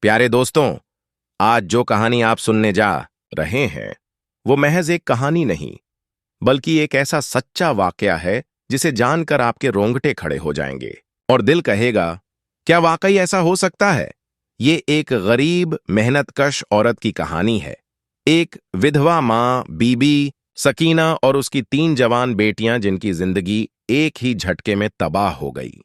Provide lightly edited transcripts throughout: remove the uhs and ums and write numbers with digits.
प्यारे दोस्तों, आज जो कहानी आप सुनने जा रहे हैं वो महज एक कहानी नहीं, बल्कि एक ऐसा सच्चा वाकया है जिसे जानकर आपके रोंगटे खड़े हो जाएंगे और दिल कहेगा, क्या वाकई ऐसा हो सकता है। ये एक गरीब मेहनतकश औरत की कहानी है। एक विधवा माँ बीबी सकीना और उसकी 3 जवान बेटियां जिनकी जिंदगी एक ही झटके में तबाह हो गई।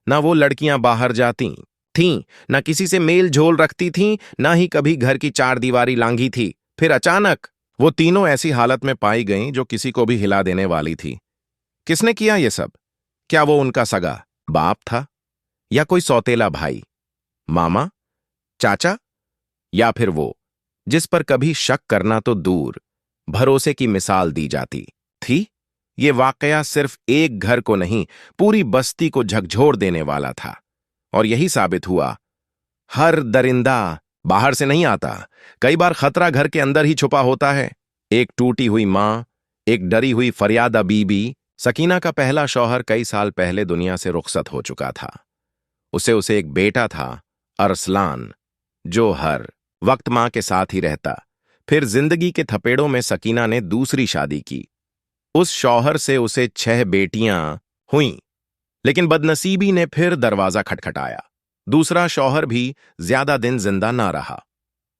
ना वो लड़कियां बाहर जाती थीं, ना किसी से मेल झोल रखती थीं, ना ही कभी घर की 4 दीवारी लांघी थी। फिर अचानक वो तीनों ऐसी हालत में पाई गईं जो किसी को भी हिला देने वाली थी। किसने किया ये सब? क्या वो उनका सगा बाप था, या कोई सौतेला भाई, मामा, चाचा, या फिर वो जिस पर कभी शक करना तो दूर, भरोसे की मिसाल दी जाती थी। ये वाकया सिर्फ एक घर को नहीं, पूरी बस्ती को झकझोर देने वाला था। और यही साबित हुआ, हर दरिंदा बाहर से नहीं आता। कई बार खतरा घर के अंदर ही छुपा होता है। एक टूटी हुई मां, एक डरी हुई फरियादा बीबी। सकीना का पहला शौहर कई साल पहले दुनिया से रुखसत हो चुका था। उसे एक बेटा था, अरसलान, जो हर वक्त मां के साथ ही रहता। फिर जिंदगी के थपेड़ों में सकीना ने दूसरी शादी की। उस शौहर से उसे 6 बेटियां हुईं, लेकिन बदनसीबी ने फिर दरवाजा खटखटाया। दूसरा शौहर भी ज्यादा दिन जिंदा ना रहा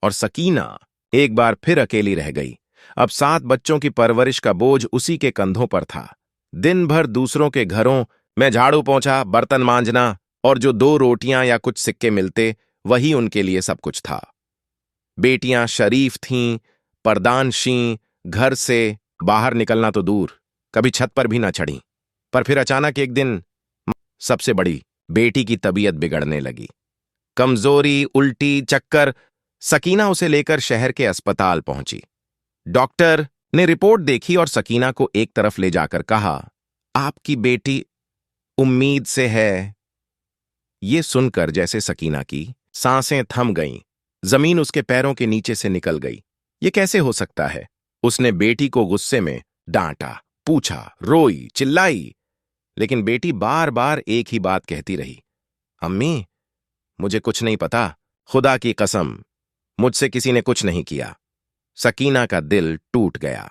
और सकीना एक बार फिर अकेली रह गई। अब 7 बच्चों की परवरिश का बोझ उसी के कंधों पर था। दिन भर दूसरों के घरों में झाड़ू पोंछा, बर्तन मांजना, और जो 2 रोटियां या कुछ सिक्के मिलते वही उनके लिए सब कुछ था। बेटियां शरीफ थीं, परदानशीं, घर से बाहर निकलना तो दूर, कभी छत पर भी ना चढ़ीं। पर फिर अचानक एक दिन सबसे बड़ी बेटी की तबीयत बिगड़ने लगी। कमजोरी, उल्टी, चक्कर। सकीना उसे लेकर शहर के अस्पताल पहुंची। डॉक्टर ने रिपोर्ट देखी और सकीना को एक तरफ ले जाकर कहा, आपकी बेटी उम्मीद से है। ये सुनकर जैसे सकीना की सांसें थम गईं, जमीन उसके पैरों के नीचे से निकल गई। ये कैसे हो सकता है? उसने बेटी को गुस्से में डांटा, पूछा, रोई, चिल्लाई, लेकिन बेटी बार बार एक ही बात कहती रही, अम्मी, मुझे कुछ नहीं पता, खुदा की कसम, मुझसे किसी ने कुछ नहीं किया। सकीना का दिल टूट गया।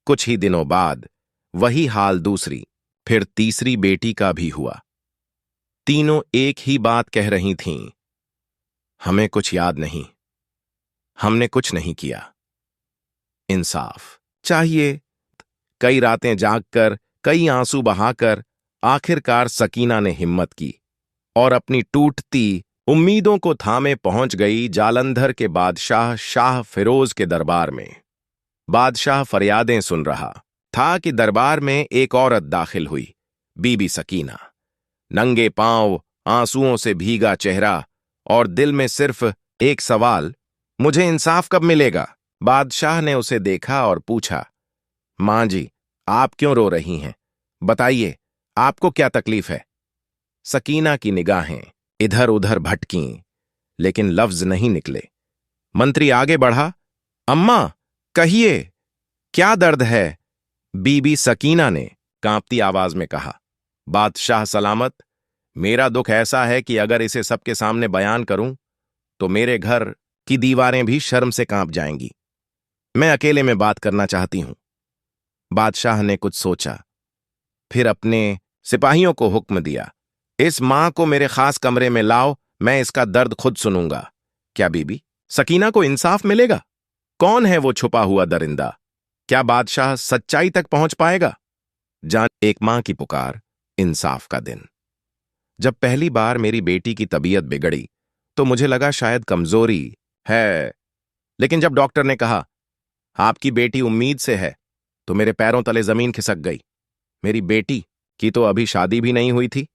कुछ ही दिनों बाद वही हाल दूसरी, फिर तीसरी बेटी का भी हुआ। तीनों एक ही बात कह रही थीं, हमें कुछ याद नहीं, हमने कुछ नहीं किया, इंसाफ चाहिए। कई रातें जागकर, कई आंसू बहाकर आखिरकार सकीना ने हिम्मत की और अपनी टूटती उम्मीदों को थामे पहुंच गई जालंधर के बादशाह शाह फिरोज के दरबार में। बादशाह फरियादें सुन रहा था कि दरबार में एक औरत दाखिल हुई, बीबी सकीना। नंगे पांव, आंसुओं से भीगा चेहरा और दिल में सिर्फ एक सवाल, मुझे इंसाफ कब मिलेगा? बादशाह ने उसे देखा और पूछा, मां जी, आप क्यों रो रही हैं? बताइए, आपको क्या तकलीफ है? सकीना की निगाहें इधर उधर भटकीं, लेकिन लफ्ज नहीं निकले। मंत्री आगे बढ़ा, अम्मा, कहिए, क्या दर्द है? बीबी सकीना ने कांपती आवाज में कहा, बादशाह सलामत, मेरा दुख ऐसा है कि अगर इसे सबके सामने बयान करूं तो मेरे घर की दीवारें भी शर्म से कांप जाएंगी। मैं अकेले में बात करना चाहती हूं। बादशाह ने कुछ सोचा, फिर अपने सिपाहियों को हुक्म दिया, इस मां को मेरे खास कमरे में लाओ, मैं इसका दर्द खुद सुनूंगा। क्या बीबी सकीना को इंसाफ मिलेगा? कौन है वो छुपा हुआ दरिंदा? क्या बादशाह सच्चाई तक पहुंच पाएगा? जान, एक मां की पुकार, इंसाफ का दिन। जब पहली बार मेरी बेटी की तबीयत बिगड़ी तो मुझे लगा शायद कमजोरी है, लेकिन जब डॉक्टर ने कहा आपकी बेटी उम्मीद से है तो मेरे पैरों तले जमीन खिसक गई। मेरी बेटी की तो अभी शादी भी नहीं हुई थी।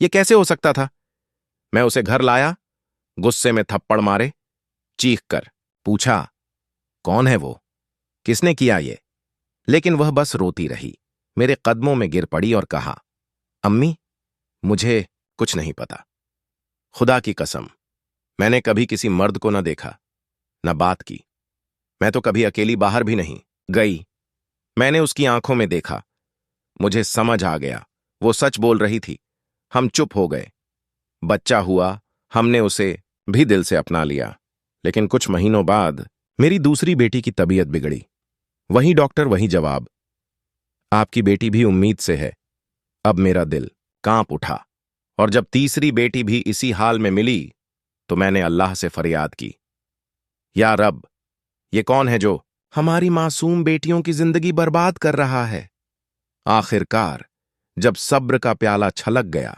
ये कैसे हो सकता था? मैं उसे घर लाया, गुस्से में थप्पड़ मारे, चीख कर पूछा, कौन है वो, किसने किया ये? लेकिन वह बस रोती रही, मेरे कदमों में गिर पड़ी और कहा, अम्मी, मुझे कुछ नहीं पता। खुदा की कसम, मैंने कभी किसी मर्द को न देखा, न बात की। मैं तो कभी अकेली बाहर भी नहीं गई। मैंने उसकी आंखों में देखा, मुझे समझ आ गया, वो सच बोल रही थी। हम चुप हो गए। बच्चा हुआ, हमने उसे भी दिल से अपना लिया। लेकिन कुछ महीनों बाद मेरी दूसरी बेटी की तबीयत बिगड़ी। वही डॉक्टर, वही जवाब, आपकी बेटी भी उम्मीद से है। अब मेरा दिल कांप उठा। और जब तीसरी बेटी भी इसी हाल में मिली तो मैंने अल्लाह से फरियाद की, या रब, ये कौन है जो हमारी मासूम बेटियों की जिंदगी बर्बाद कर रहा है। आखिरकार जब सब्र का प्याला छलक गया,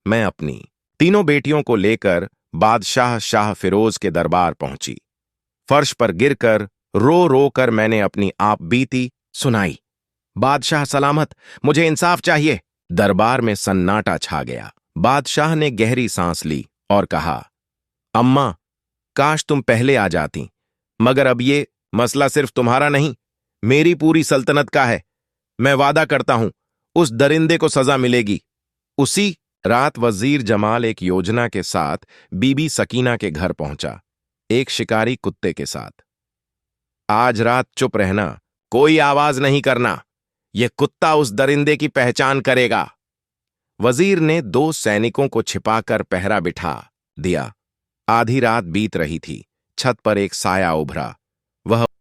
मैं अपनी तीनों बेटियों को लेकर बादशाह शाह फिरोज के दरबार पहुंची। फर्श पर गिरकर रो रो कर मैंने अपनी आप बीती सुनाई। बादशाह सलामत, मुझे इंसाफ चाहिए। दरबार में सन्नाटा छा गया। बादशाह ने गहरी सांस ली और कहा, अम्मा, काश तुम पहले आ जाती, मगर अब ये मसला सिर्फ तुम्हारा नहीं, मेरी पूरी सल्तनत का है। मैं वादा करता हूं, उस दरिंदे को सजा मिलेगी। उसी रात वजीर जमाल एक योजना के साथ बीबी सकीना के घर पहुंचा, एक शिकारी कुत्ते के साथ। आज रात चुप रहना, कोई आवाज नहीं करना, यह कुत्ता उस दरिंदे की पहचान करेगा। वजीर ने 2 सैनिकों को छिपाकर पहरा बिठा दिया। आधी रात बीत रही थी। छत पर एक साया उभरा।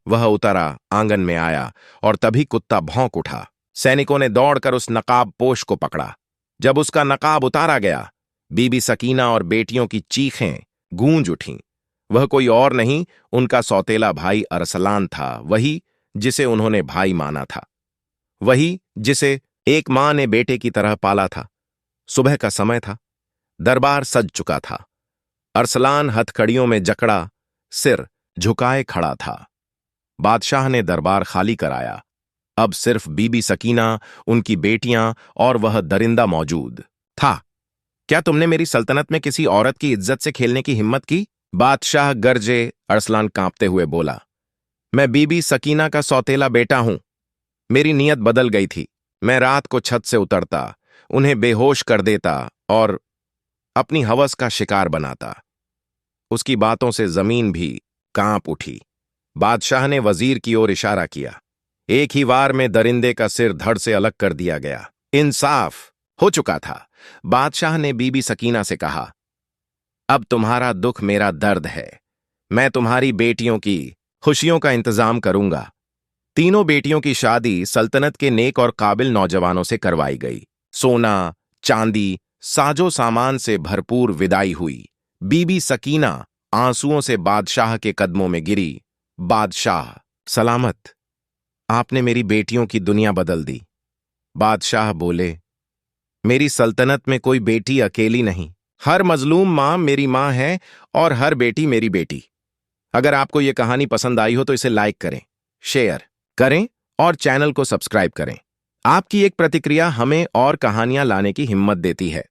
वह उतरा, आंगन में आया और तभी कुत्ता भौंक उठा। सैनिकों ने दौड़कर उस नकाब पोश को पकड़ा। जब उसका नकाब उतारा गया, बीबी सकीना और बेटियों की चीखें गूंज उठीं। वह कोई और नहीं, उनका सौतेला भाई अरसलान था, वही जिसे उन्होंने भाई माना था, वही जिसे एक मां ने बेटे की तरह पाला था। सुबह का समय था। दरबार सज चुका था। अरसलान हथकड़ियों में जकड़ा, सिर झुकाए खड़ा था। बादशाह ने दरबार खाली कराया। अब सिर्फ बीबी सकीना, उनकी बेटियां और वह दरिंदा मौजूद था। क्या तुमने मेरी सल्तनत में किसी औरत की इज्जत से खेलने की हिम्मत की? बादशाह गरजे। अरसलान कांपते हुए बोला, मैं बीबी सकीना का सौतेला बेटा हूं। मेरी नीयत बदल गई थी। मैं रात को छत से उतरता, उन्हें बेहोश कर देता और अपनी हवस का शिकार बनाता। उसकी बातों से जमीन भी कांप उठी। बादशाह ने वजीर की ओर इशारा किया। एक ही वार में दरिंदे का सिर धड़ से अलग कर दिया गया। इंसाफ हो चुका था। बादशाह ने बीबी सकीना से कहा, अब तुम्हारा दुख मेरा दर्द है। मैं तुम्हारी बेटियों की खुशियों का इंतजाम करूंगा। तीनों बेटियों की शादी सल्तनत के नेक और काबिल नौजवानों से करवाई गई। सोना, चांदी, साजो सामान से भरपूर विदाई हुई। बीबी सकीना आंसुओं से बादशाह के कदमों में गिरी। बादशाह सलामत, आपने मेरी बेटियों की दुनिया बदल दी। बादशाह बोले, मेरी सल्तनत में कोई बेटी अकेली नहीं। हर मजलूम मां मेरी मां है और हर बेटी मेरी बेटी। अगर आपको यह कहानी पसंद आई हो तो इसे लाइक करें, शेयर करें और चैनल को सब्सक्राइब करें। आपकी एक प्रतिक्रिया हमें और कहानियां लाने की हिम्मत देती है।